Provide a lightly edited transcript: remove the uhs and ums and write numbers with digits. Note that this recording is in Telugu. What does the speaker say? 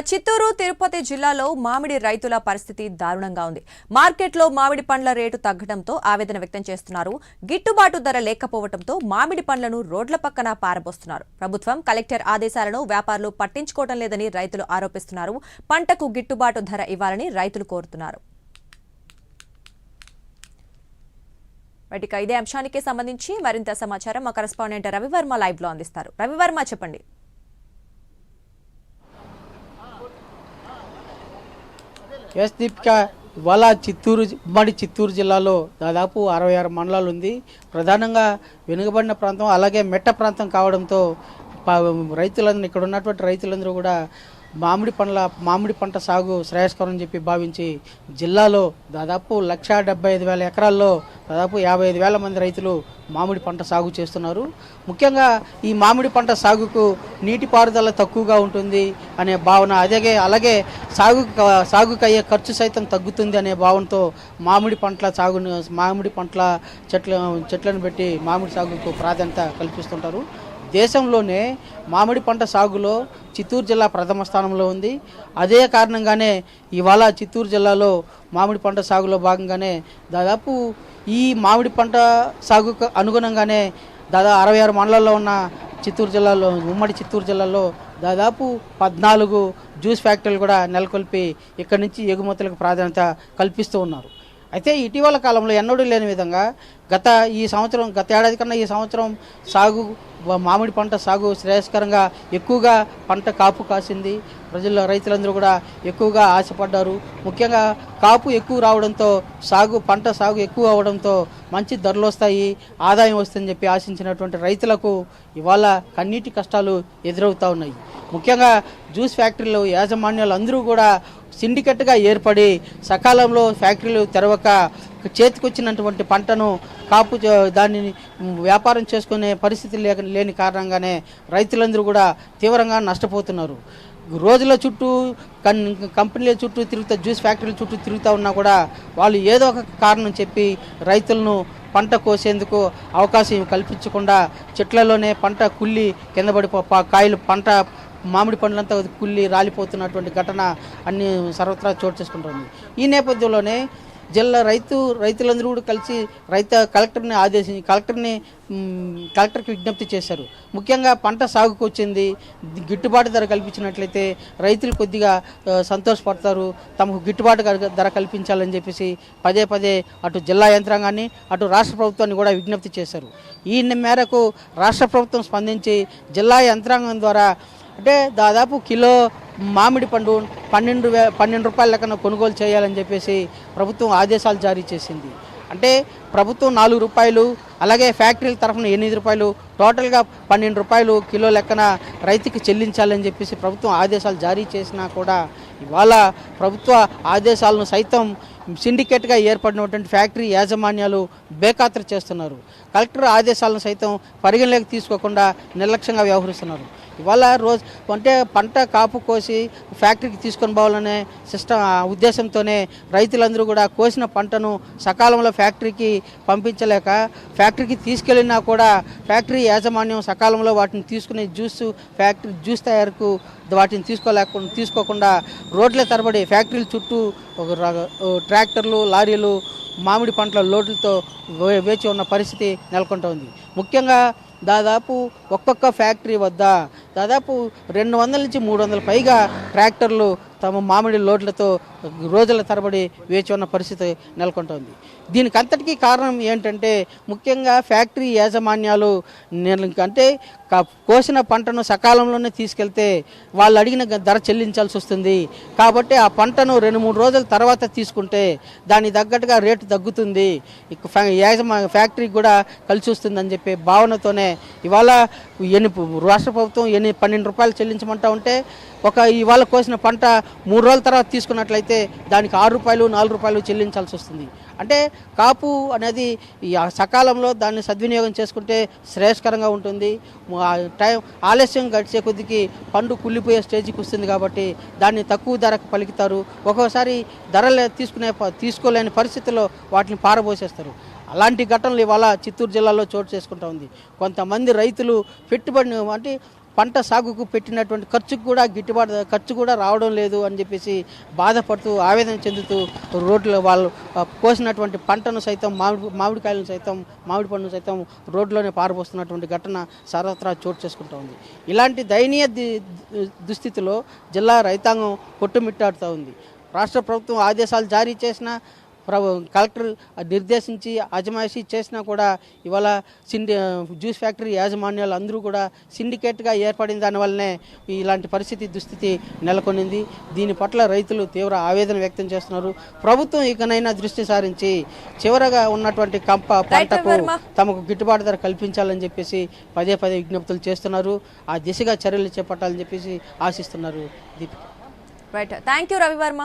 చిత్తూరు తిరుపతి జిల్లాలో మామిడి రైతుల పరిస్థితి దారుణంగా ఉంది. మార్కెట్లో మామిడి పండ్ల రేటు తగ్గడంతో ఆవేదన వ్యక్తం చేస్తున్నారు. గిట్టుబాటు ధర లేకపోవడంతో మామిడి పండ్లను రోడ్ల పక్కన పారబోస్తున్నారు. ప్రభుత్వం కలెక్టర్ ఆదేశాలను వ్యాపారులు పట్టించుకోవడం లేదని రైతులు ఆరోపిస్తున్నారు. పంటకు గిట్టుబాటు ధర ఇవ్వాలని రైతులు కోరుతున్నారు. ఇదే అంశానికి సంబంధించి మరింత సమాచారం మా కరెస్పాండెంట్ రవివర్మ లైవ్ లో అందిస్తారు. రవివర్మ, చెప్పండి. ఎస్ దీపిక, ఇవాళ ఉమ్మడి చిత్తూరు జిల్లాలో దాదాపు 66 మండలాలు ఉంది. ప్రధానంగా వెనుకబడిన ప్రాంతం అలాగే మెట్ట ప్రాంతం కావడంతో రైతులందరూ ఇక్కడ ఉన్నటువంటి రైతులందరూ కూడా మామిడి పంట సాగు శ్రేయస్కరం అని చెప్పి భావించి జిల్లాలో దాదాపు 1,75,000 ఎకరాల్లో దాదాపు 55,000 మంది రైతులు మామిడి పంట సాగు చేస్తున్నారు. ముఖ్యంగా ఈ మామిడి పంట సాగుకు నీటిపారుదల తక్కువగా ఉంటుంది అనే భావన, అలాగే సాగుకు అయ్యే ఖర్చు సైతం తగ్గుతుంది అనే భావనతో మామిడి పంటల చెట్లను పెట్టి మామిడి సాగుకు ప్రాధాన్యత కల్పిస్తుంటారు. దేశంలోనే మామిడి పంట సాగులో చిత్తూరు జిల్లా ప్రథమ స్థానంలో ఉంది. అదే కారణంగానే ఇవాళ చిత్తూరు జిల్లాలో మామిడి పంట సాగులో భాగంగానే దాదాపు ఈ మామిడి పంట సాగుకు అనుగుణంగానే దాదాపు 66 మండలాల్లో ఉన్న ఉమ్మడి చిత్తూరు జిల్లాలో దాదాపు 14 జ్యూస్ ఫ్యాక్టరీలు కూడా నెలకొల్పి ఇక్కడి నుంచి ఎగుమతులకు ప్రాధాన్యత కల్పిస్తూ ఉన్నారు. అయితే ఇటీవల కాలంలో ఎన్నడూ లేని విధంగా గత ఏడాది కన్నా ఈ సంవత్సరం మామిడి పంట సాగు శ్రేయస్కరంగా ఎక్కువగా పంట కాపు కాసింది. రైతులందరూ కూడా ఎక్కువగా ఆశపడ్డారు. ముఖ్యంగా కాపు ఎక్కువ రావడంతో పంట సాగు ఎక్కువ అవడంతో మంచి ధరలు వస్తాయి, ఆదాయం వస్తుందని చెప్పి ఆశించినటువంటి రైతులకు ఇవాళ కన్నీటి కష్టాలు ఎదురవుతూ ఉన్నాయి. ముఖ్యంగా జ్యూస్ ఫ్యాక్టరీలు యాజమాన్యాలు అందరూ కూడా సిండికేట్గా ఏర్పడి సకాలంలో ఫ్యాక్టరీలు తెరవక చేతికొచ్చినటువంటి పంటను దానిని వ్యాపారం చేసుకునే పరిస్థితి లేని కారణంగానే రైతులందరూ కూడా తీవ్రంగా నష్టపోతున్నారు. రోజుల చుట్టూ కంపెనీల చుట్టూ జ్యూస్ ఫ్యాక్టరీల చుట్టూ తిరుగుతూ ఉన్నా కూడా వాళ్ళు ఏదో ఒక కారణం చెప్పి రైతులను పంట కోసేందుకు అవకాశం కల్పించకుండా చెట్లలోనే పంట కుళ్ళి కింద పడి మామిడి పండ్లంతా కుళ్ళి రాలిపోతున్నటువంటి ఘటన అన్ని సర్వత్రా చోటు చేసుకుంటుంది. ఈ నేపథ్యంలోనే రైతులందరూ కూడా కలిసి కలెక్టర్కి విజ్ఞప్తి చేశారు. ముఖ్యంగా పంట సాగుకు వచ్చింది గిట్టుబాటు ధర కల్పించినట్లయితే రైతులు కొద్దిగా సంతోషపడతారు. తమకు గిట్టుబాటు ధర కల్పించాలని చెప్పేసి పదే అటు జిల్లా యంత్రాంగాన్ని అటు రాష్ట్ర ప్రభుత్వాన్ని కూడా విజ్ఞప్తి చేశారు. ఈ మేరకు రాష్ట్ర ప్రభుత్వం స్పందించి జిల్లా యంత్రాంగం ద్వారా అంటే దాదాపు కిలో మామిడి పండు 12 రూపాయల లెక్కన కొనుగోలు చేయాలని చెప్పేసి ప్రభుత్వం ఆదేశాలు జారీ చేసింది. అంటే ప్రభుత్వం 4 రూపాయలు, అలాగే ఫ్యాక్టరీల తరఫున 8 రూపాయలు, టోటల్గా 12 రూపాయలు కిలో లెక్కన రైతుకి చెల్లించాలని చెప్పేసి ప్రభుత్వం ఆదేశాలు జారీ చేసినా కూడా ఇవాళ ప్రభుత్వ ఆదేశాలను సైతం సిండికేట్గా ఏర్పడినటువంటి ఫ్యాక్టరీ యాజమాన్యాలు బేఖాతరు చేస్తున్నారు. కలెక్టర్ ఆదేశాలను సైతం పరిగణలోకి తీసుకోకుండా నిర్లక్ష్యంగా వ్యవహరిస్తున్నారు. ఇవాళ పంట కాపు కోసి ఫ్యాక్టరీకి తీసుకొని పోవాలనే ఉద్దేశంతోనే రైతులందరూ కూడా కోసిన పంటను సకాలంలో ఫ్యాక్టరీకి పంపించలేక ఫ్యాక్టరీకి తీసుకెళ్ళినా కూడా ఫ్యాక్టరీ యాజమాన్యం సకాలంలో వాటిని తీసుకునే జ్యూస్ తయారుకు వాటిని తీసుకోకుండా రోడ్ల తరబడి ఫ్యాక్టరీల చుట్టూ ట్రాక్టర్లు, లారీలు మామిడి పంటల లోడ్లతో వేచి ఉన్న పరిస్థితి నెలకొంటోంది. ముఖ్యంగా దాదాపు ఒక్కొక్క ఫ్యాక్టరీ వద్ద దాదాపు 200 నుంచి 300 పైగా ట్రాక్టర్లు తమ మామిడి లోడ్లతో రోజుల తరబడి వేచి ఉన్న పరిస్థితి నెలకొంటోంది. దీనికి అంతటికీ కారణం ఏంటంటే ముఖ్యంగా ఫ్యాక్టరీ యాజమాన్యాలు అంటే కోసిన పంటను సకాలంలోనే తీసుకెళ్తే వాళ్ళు అడిగిన ధర చెల్లించాల్సి వస్తుంది. కాబట్టి ఆ పంటను 2-3 రోజుల తర్వాత తీసుకుంటే దానికి తగ్గట్టుగా రేటు తగ్గుతుంది, ఫ్యాక్టరీకి కూడా కలిసి వస్తుందని చెప్పే భావనతోనే ఇవాళ రాష్ట్ర ప్రభుత్వం 12 రూపాయలు చెల్లించమంటా ఉంటే ఇవాళ కోసిన పంట 3 రోజుల తర్వాత తీసుకున్నట్లయితే దానికి 6 రూపాయలు 4 రూపాయలు చెల్లించాల్సి వస్తుంది. అంటే కాపు అనేది సకాలంలో దాన్ని సద్వినియోగం చేసుకుంటే శ్రేయస్కరంగా ఉంటుంది. ఆలస్యం గడిచే కొద్దికి పండు కుళ్ళిపోయే స్టేజ్కి వస్తుంది కాబట్టి దాన్ని తక్కువ ధరకు పలుకుతారు. ఒక్కోసారి ధరలు తీసుకోలేని పరిస్థితుల్లో వాటిని పారబోసేస్తారు. అలాంటి ఘటనలు ఇవాళ చిత్తూరు జిల్లాలో చోటు చేసుకుంటూ ఉంది. కొంతమంది రైతులు పెట్టుబడి అంటే పంట సాగుకు పెట్టినటువంటి ఖర్చు కూడా రావడం లేదు అని చెప్పేసి బాధపడుతూ ఆవేదన చెందుతూ రోడ్లు వాళ్ళు కోసినటువంటి పంటను సైతం మామిడికాయలను సైతం మామిడి పండును సైతం రోడ్లోనే పారబోస్తున్నటువంటి ఘటన సర్వత్రా చోటు చేసుకుంటూ ఉంది. ఇలాంటి దయనీయ దుస్థితిలో జిల్లా రైతాంగం కొట్టుమిట్టాడుతూ ఉంది. రాష్ట్ర ప్రభుత్వం ఆదేశాలు జారీ చేసినా కలెక్టర్ నిర్దేశించి అజమాయిషీ చేసినా కూడా ఇవాళ జ్యూస్ ఫ్యాక్టరీ యాజమాన్యాలు అందరూ కూడా సిండికేట్గా ఏర్పడిన దానివల్లనే ఇలాంటి దుస్థితి నెలకొనింది. దీని పట్ల రైతులు తీవ్ర ఆవేదన వ్యక్తం చేస్తున్నారు. ప్రభుత్వం ఇకనైనా దృష్టి సారించి చివరగా ఉన్నటువంటి పంటకు తమకు గిట్టుబాటు ధర కల్పించాలని చెప్పేసి పదే విజ్ఞప్తులు చేస్తున్నారు. ఆ దిశగా చర్యలు చేపట్టాలని చెప్పేసి ఆశిస్తున్నారు. Right, thank you Ravi Varma.